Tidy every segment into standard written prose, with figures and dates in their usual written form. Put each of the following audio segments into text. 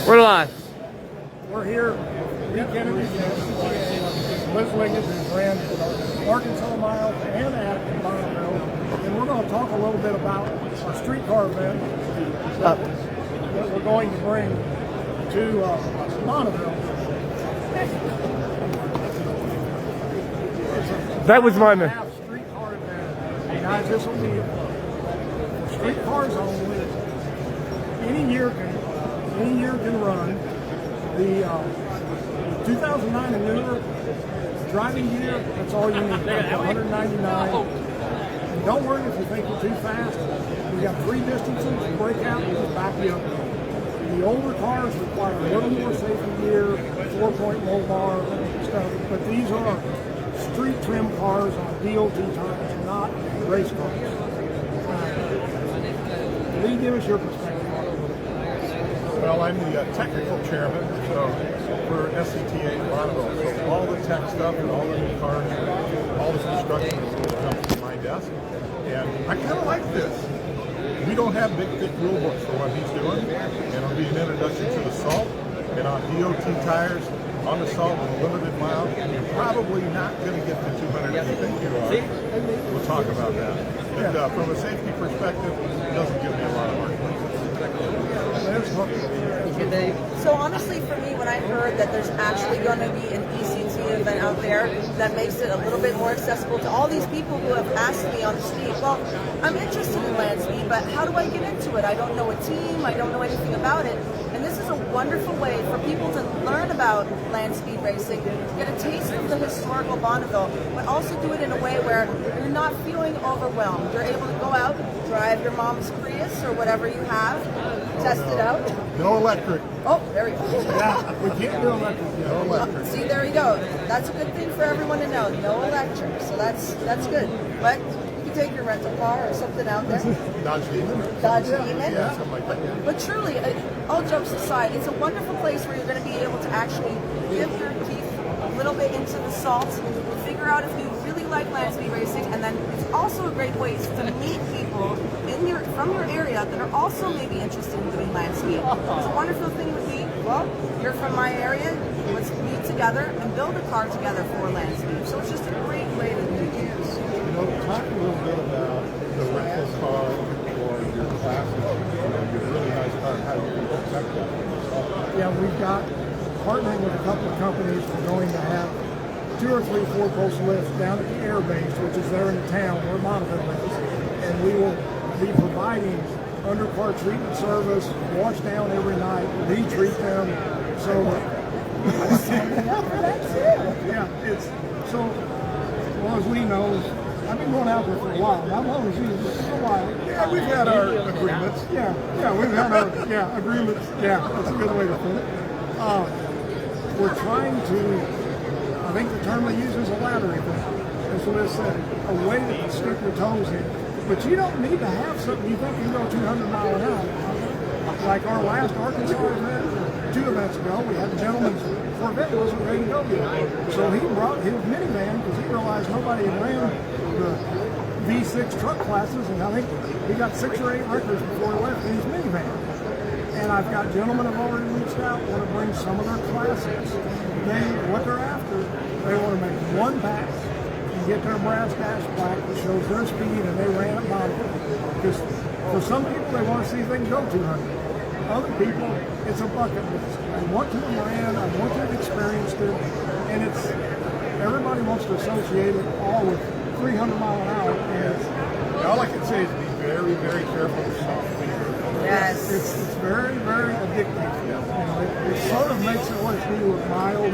We're live. We're here, Lee Kennedy, Liz Liggett, who ran Arkansas Mile and at Bonneville, and we're going to talk a little bit about our streetcar event that we're going to bring to Bonneville. That was my man. Streetcar event. Guys, this will be streetcars only. Any year can run. The 2009 and newer driving gear, that's all you need. $199. And don't worry if you think you're too fast. We got 3 distances to break out and just back you up. The older cars require a little more safety gear, 4-point low bar stuff, but these are street trim cars on DOT tires, not race cars. Lee, give us your perspective. Well, I'm the technical chairman for E.C.T.A Bonneville. So all the tech stuff and all the new cars, all this construction comes to my desk. And I kind of like this. We don't have big, thick rule books for what he's doing. And it'll be an introduction to the salt. And on DOT tires, on the salt with a limited mile, you're probably not going to get the 200 you think you are. We'll talk about that. And from a safety perspective, it doesn't give me a lot of argument. So honestly, for me, when I heard that there's actually going to be an E.C.T. event out there that makes it a little bit more accessible to all these people who have asked me on the street, well, I'm interested in land speed, but how do I get into it? I don't know a team, I don't know anything about it. And this is a wonderful way for people to learn about land speed racing, get a taste of the historical Bonneville, but also do it in a way where you're not feeling overwhelmed. You're able to go out, drive your mom's Prius or whatever you have, test it out. No electric. Oh, there we go. Yeah, we can't do electric. No electric. See, there you go. That's a good thing for everyone to know. No electric, so that's good. But you can take your rental car or something out there. Dodge Demon. Dodge Demon. Yeah, something like that. But truly, all jokes aside, it's a wonderful place where you're going to be able to actually dip your teeth a little bit into the salt, figure out if you really like land speed racing, and then it's also a great place to meet people from your area that are also maybe interested in doing land speed. It's a wonderful thing would be, well, you're from my area, let's meet together and build a car together for land speed. So it's just a great way to do it. Talk a little bit about the rental car or your classes, your really nice car, how you can protect that. Yeah, we've got partnering with a couple of companies. We're going to have 2 or 3 4-post lifts down at the air base, which is there in the town where Bonneville is, and we will be providing undercar treatment service, wash down every night, retreat them, so yeah, it's so. Well, as Lee knows, I've been going out there for a while. Not long as you, but for a while. Yeah, we've had our agreements. Yeah, we've had our agreements. Yeah, that's a good way to put it. We're trying to, I think the term they use is a ladder event. That's what it said, a way that you stick your toes in. But you don't need to have something you think you can go 200 miles an hour. Like our last Arkansas event, 2 events ago, we had a gentleman's Corvette wasn't ready to go yet. So he brought his minivan because he realized nobody had ran the V6 truck classes, and I think he got 6 or 8 records before he left in his minivan. And I've got gentlemen have already reached out, want to bring some of their classics. What they're after, they want to make 1 pass and get their brass dash plaque that shows their speed and they ran at Bonneville. Because for some people, they want to see if they can go 200. Other people, it's a bucket list. I want to have ran, I want to have experienced it, and it's everybody wants to associate it all with 300 mile an hour. And all I can say is be very, very careful with salt. Yes. It's very, very addictive. It sort of makes it what you look mild.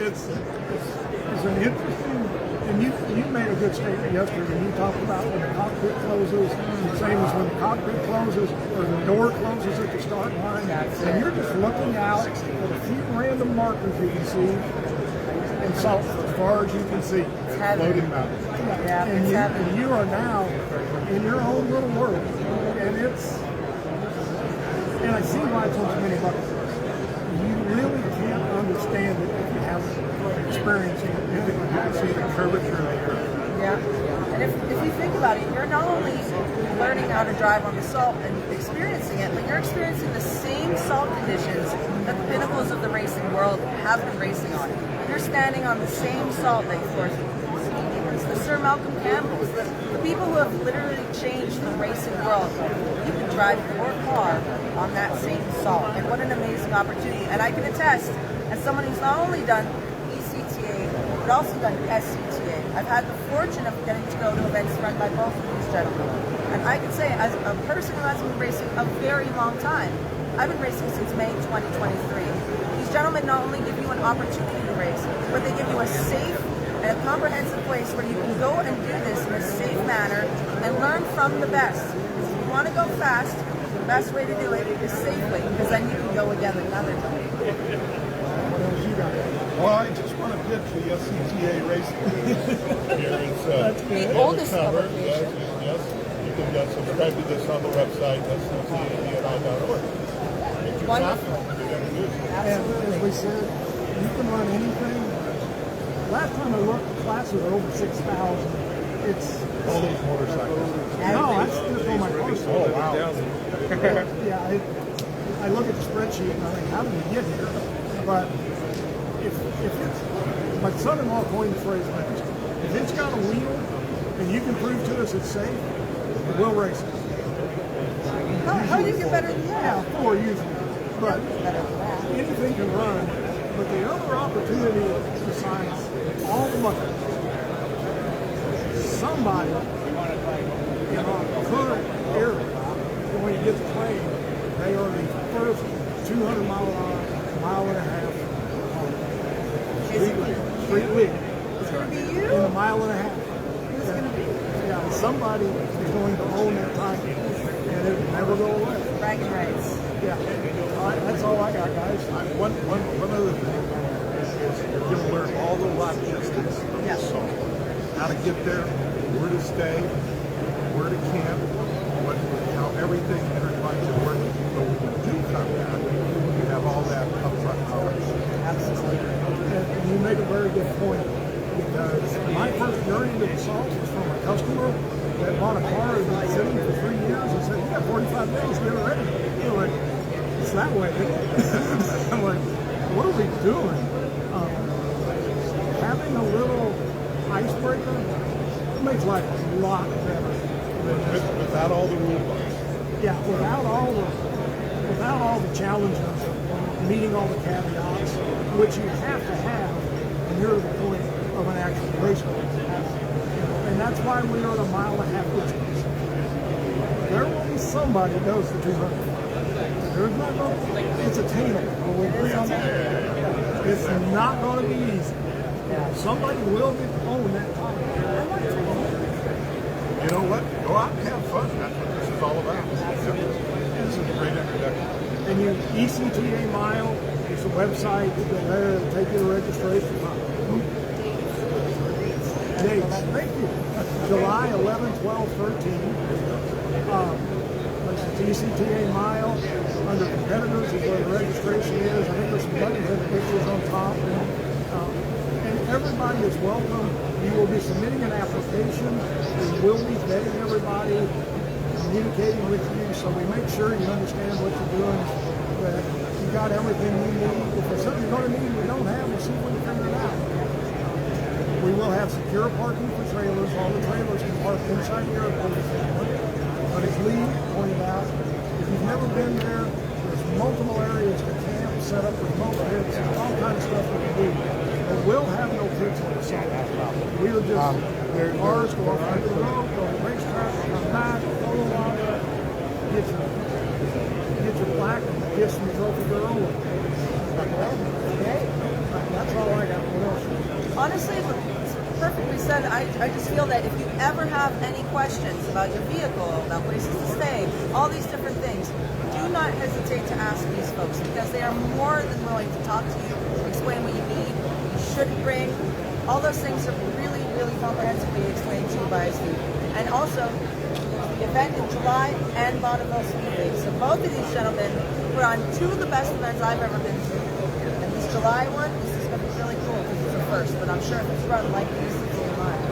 It's an interesting, and you made a good statement yesterday. You talked about when the cockpit closes, the same as when the cockpit closes or the door closes at the start line, and you're just looking out at a few random markers you can see, and salt as far as you can see, floating mountains. Yeah, And you are now in your own little world, and I see why it's on so many buckets. You really can't understand it if you haven't experienced it. You can see the curvature of the earth. Yeah. And if you think about it, you're not only learning how to drive on the salt and experiencing it, but you're experiencing the same conditions that the pinnacles of the racing world have been racing on. You're standing on the same salt that the Sir Malcolm Campbells, the people who have literally changed the racing world. You can drive your car on that same salt, and what an amazing opportunity. And I can attest, as someone who's not only done E.C.T.A, but also done S.C.T.A, I've had the fortune of getting to go to events run by both of these gentlemen. And I can say, as a person who hasn't been racing a very long time, I've been racing since May 2023. These gentlemen not only give you an opportunity to race, but they give you a safe and a comprehensive place where you can go and do this in a safe manner and learn from the best. If you want to go fast, the best way to do it is safely, because then you can go again another time. Well, I just want to pitch the E.C.T.A racing. Here it's The oldest cover. publication. Yes. You can subscribe to this on the website, E.C.T.A.MOTORSPORTS. Wonderful. And as we said, you can run anything. Last time I looked, the classes are over 6,000. It's All those motorcycles. no, that's just on my personal. Oh, wow. Yeah, I look at the spreadsheet and I think, how did we get here? But if it's, my son-in-law coined the phrase last, if it's got a wheel and you can prove to us it's safe, we'll race it. How do you get better than that? Yeah, 4 usually. But anything can run. But the other opportunity besides all the money, somebody in our current area, when you get the plane, they are the first 200 mile and a half street league. It's going to be you? In a mile and a half. Who's going to be? Yeah, somebody is going to own that title, and it will never go away. Bragging rights. Yeah, that's all I got, guys. One other thing is you're going to learn all the logistics of the salt. How to get there, where to stay, where to camp, how everything intertwines and works. So when you do come back, you have all that upfront knowledge. Absolutely. And you make a very good point, because my first journey to the salt was from a customer that bought a car and been sitting for 3 years and said, you got 45 days, get it ready. You know, like, it's that way. I'm like, what are we doing? Having a little icebreaker makes life a lot better. Without all the rule books. Yeah, without all the challenges of meeting all the caveats, which you have to have when you're at the point of an actual race course. And that's why we are at a mile and a half distance. There will be somebody that goes the 200. There's not going to, it's attainable. We'll agree on that. It's not going to be easy. Somebody will own that title. You know what? Go out and have fun. That's what this is all about. This is a great introduction. And you, E.C.T.A Mile, it's a website. You go there and take your registration. Dates. Thank you. July 11, 12, 13. E.C.T.A Mile. Under competitors is where the registration is. I think there's some buttons and pictures on top. And everybody is welcome. You will be submitting an application. We will be vetting everybody, communicating with you, so we make sure you understand what you're doing, that you got everything you need. If there's something you're going to need we don't have, we'll see if we can figure it out. We will have secure parking for trailers. All the trailers can park inside the airport. But as Lee pointed out, if you've never been there, there's multiple areas to camp, set up remote pits, all kinds of stuff we can do. But we'll have no pits on the site. We'll just, cars go off the road, go to the racetrack, come back, photo op, get your plaque, kiss from the trophy girl. That's all I got. What else? Honestly, it's perfectly said. I just feel that if you ever have any questions about your vehicle, about places to stay, all these different things, do not hesitate to ask these folks, because they are more than willing to talk to you, explain what you need, you should bring. All those things are really, really comprehensively explained to you by Steve. And also, the event in July and Bonneville Speedway. So both of these gentlemen put on two of the best events I've ever been to. And this July one, this is going to be really cool because it's the first, but I'm sure if it's run like E.C.T.A Mile.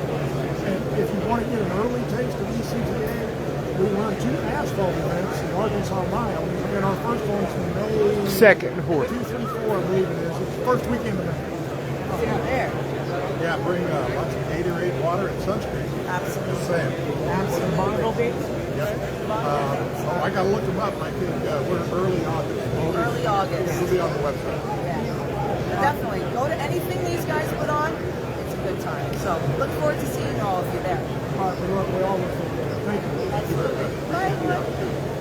And if you want to get an early taste of E.C.T.A, we run 2 asphalt events, the Arkansas Mile. And our first one's May Second and fourth. 2, 3, 4, I believe it is. It's the first weekend of May. There. Yeah, bring lots of Gatorade, water, and sunscreen. Absolutely. Just saying. Absolutely. Bonneville gates? Yep. I got to look them up. I think we're early August. Early August. It'll be on the website. Yeah. Definitely. Go to anything these guys put on. It's a good time. So look forward to seeing all of you there. All right, we all look forward to it. Thank you. Absolutely. Bye.